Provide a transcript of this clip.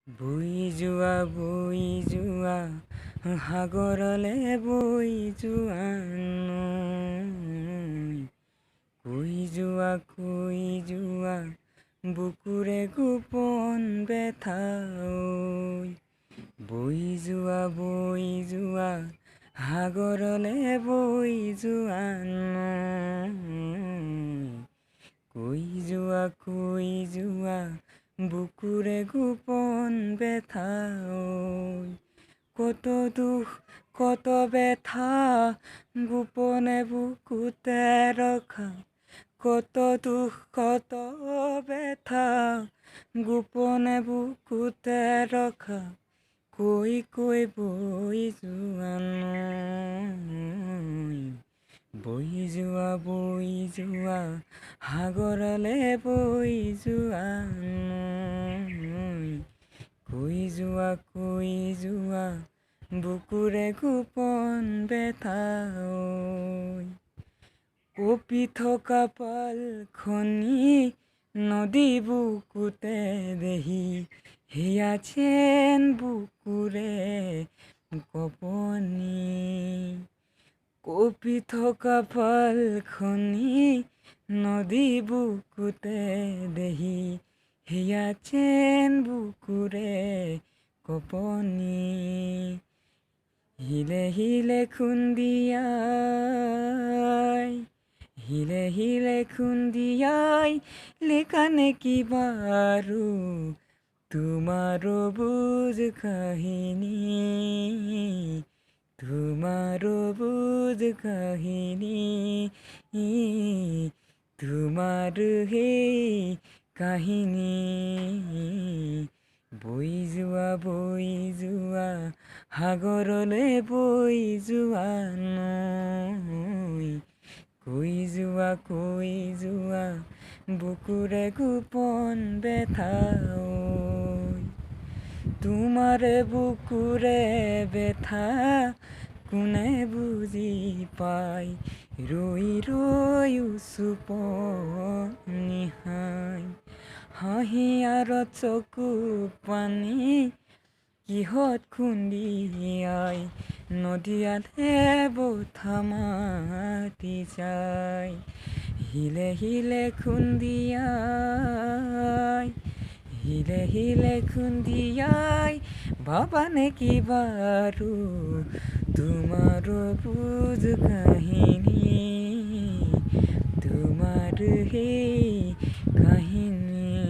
বৈ যোৱা সাগৰলে বৈ যোৱা নৈ। কৈ যোৱা বুকুৰে গোপন বেথা ঐ। বৈ যোৱা সাগৰলে বৈ যোৱা নৈ। কৈ যোৱা বুকুৰে গোপন বেথা ঐ। কত দুখ কত বেথা গোপনে বুকুতে ৰখা। কত দুখ কত বেথা গোপনে বুকুতে ৰখা। কৈ বৈ যোৱা নৈ। বৈ যোৱা সাগৰলে বৈ যোৱা নৈ। কৈ যোৱা বুকুৰে গোপন বেথা ঐ। কঁপি থকা পালখনি নদী বুকুতে দেহি। সেয়া যেন বুকুৰে কঁপনি। কঁপি থকা পালখনি নদী বুকুতে দেহি। সেয়া যেন বুকুৰে কঁপনি। হিলে হিলে খুন্দিয়াই লেখানে কি বাৰু তোমাৰো বুজ কাহিনী। তোমাৰো বুজ কাহিনী। তোমাৰ সেই কাহিনী। বৈ যোৱা সাগৰলে বৈ যোৱা নৈ। কৈ যোৱা বুকুৰে গোপন বেথা ঐ। তোমাৰে বুকুৰে বেথা কোনে বুজি পায়। ৰৈ উচুপনি হাঁহি আৰু চকু পানী কিহত খুন্দিয়াই নদীয়ালে বঠা মাতি যায়। হিলে খুন্দিয়াই ভাবানে কি বাৰু তোমাৰো বুজ কাহিনী। তোমাৰ সেই কাহিনী।